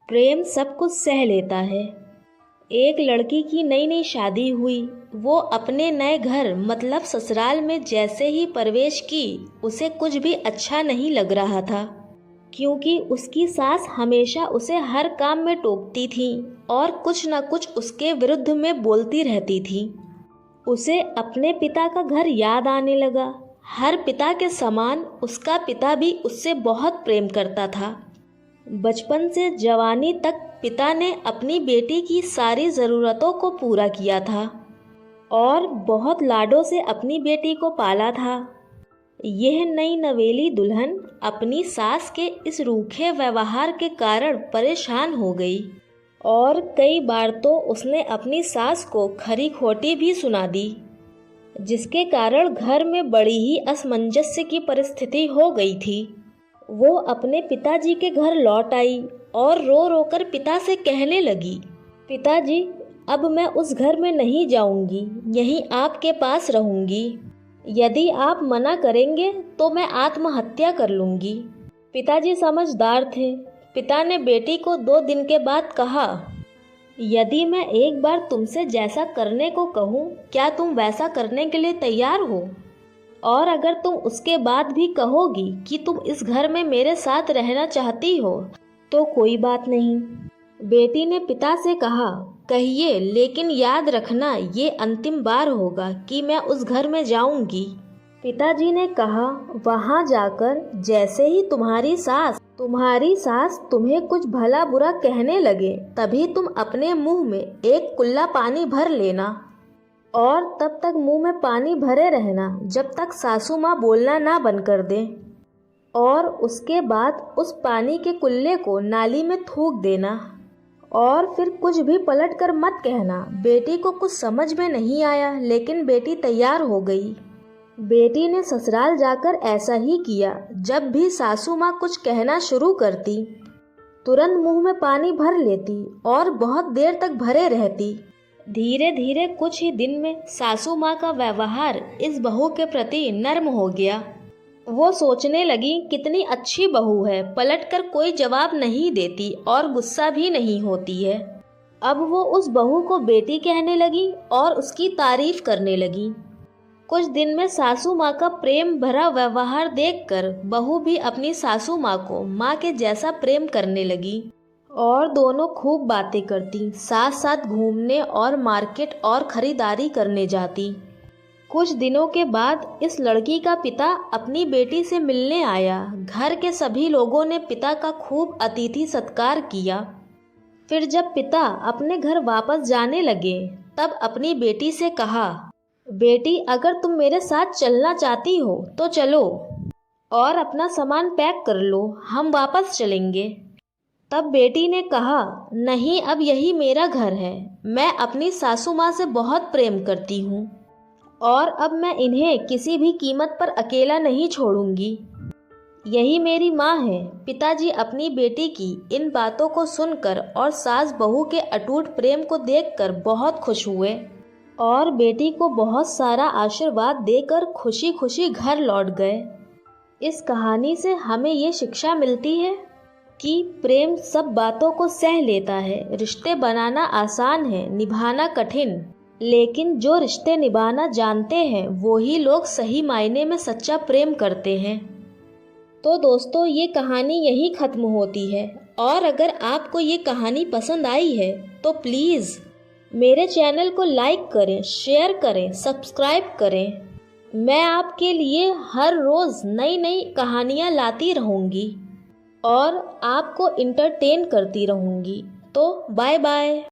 प्रेम सब कुछ सह लेता है। एक लड़की की नई नई शादी हुई। वो अपने नए घर मतलब ससुराल में जैसे ही प्रवेश की उसे कुछ भी अच्छा नहीं लग रहा था, क्योंकि उसकी सास हमेशा उसे हर काम में टोकती थी और कुछ न कुछ उसके विरुद्ध में बोलती रहती थी। उसे अपने पिता का घर याद आने लगा। हर पिता के समान उसका पिता भी उससे बहुत प्रेम करता था। बचपन से जवानी तक पिता ने अपनी बेटी की सारी ज़रूरतों को पूरा किया था और बहुत लाडों से अपनी बेटी को पाला था। यह नई नवेली दुल्हन अपनी सास के इस रूखे व्यवहार के कारण परेशान हो गई और कई बार तो उसने अपनी सास को खरी खोटी भी सुना दी, जिसके कारण घर में बड़ी ही असमंजस्य की परिस्थिति हो गई थी। वो अपने पिताजी के घर लौट आई और रो रो कर पिता से कहने लगी, पिताजी, अब मैं उस घर में नहीं जाऊंगी, यहीं आपके पास रहूंगी। यदि आप मना करेंगे तो मैं आत्महत्या कर लूंगी। पिताजी समझदार थे। पिता ने बेटी को 2 दिन के बाद कहा, यदि मैं एक बार तुमसे जैसा करने को कहूँ, क्या तुम वैसा करने के लिए तैयार हो? और अगर तुम उसके बाद भी कहोगी कि तुम इस घर में मेरे साथ रहना चाहती हो तो कोई बात नहीं। बेटी ने पिता से कहा, कहिए, लेकिन याद रखना ये अंतिम बार होगा कि मैं उस घर में जाऊंगी। पिताजी ने कहा, वहां जाकर जैसे ही तुम्हारी सास तुम्हें कुछ भला बुरा कहने लगे तभी तुम अपने मुंह में एक कुल्ला पानी भर लेना और तब तक मुंह में पानी भरे रहना जब तक सासू माँ बोलना ना बंद कर दें, और उसके बाद उस पानी के कुल्ले को नाली में थूक देना और फिर कुछ भी पलट कर मत कहना। बेटी को कुछ समझ में नहीं आया, लेकिन बेटी तैयार हो गई। बेटी ने ससुराल जाकर ऐसा ही किया। जब भी सासू माँ कुछ कहना शुरू करती तुरंत मुंह में पानी भर लेती और बहुत देर तक भरे रहती। धीरे धीरे कुछ ही दिन में सासू माँ का व्यवहार इस बहू के प्रति नर्म हो गया। वो सोचने लगी, कितनी अच्छी बहू है, पलटकर कोई जवाब नहीं देती और गुस्सा भी नहीं होती है। अब वो उस बहू को बेटी कहने लगी और उसकी तारीफ करने लगी। कुछ दिन में सासू माँ का प्रेम भरा व्यवहार देखकर बहू भी अपनी सासू माँ को माँ के जैसा प्रेम करने लगी और दोनों खूब बातें करती, साथ साथ घूमने और मार्केट और खरीदारी करने जाती। कुछ दिनों के बाद इस लड़की का पिता अपनी बेटी से मिलने आया। घर के सभी लोगों ने पिता का खूब अतिथि सत्कार किया। फिर जब पिता अपने घर वापस जाने लगे तब अपनी बेटी से कहा, बेटी, अगर तुम मेरे साथ चलना चाहती हो तो चलो और अपना सामान पैक कर लो, हम वापस चलेंगे। तब बेटी ने कहा, नहीं, अब यही मेरा घर है। मैं अपनी सासू माँ से बहुत प्रेम करती हूँ और अब मैं इन्हें किसी भी कीमत पर अकेला नहीं छोड़ूंगी। यही मेरी माँ है। पिताजी अपनी बेटी की इन बातों को सुनकर और सास बहू के अटूट प्रेम को देखकर बहुत खुश हुए और बेटी को बहुत सारा आशीर्वाद देकर खुशी खुशी घर लौट गए। इस कहानी से हमें ये शिक्षा मिलती है कि प्रेम सब बातों को सह लेता है। रिश्ते बनाना आसान है, निभाना कठिन, लेकिन जो रिश्ते निभाना जानते हैं वो ही लोग सही मायने में सच्चा प्रेम करते हैं। तो दोस्तों, ये कहानी यहीं ख़त्म होती है और अगर आपको ये कहानी पसंद आई है तो प्लीज़ मेरे चैनल को लाइक करें, शेयर करें, सब्सक्राइब करें। मैं आपके लिए हर रोज़ नई नई कहानियाँ लाती रहूँगी और आपको इंटरटेन करती रहूँगी। तो बाय बाय।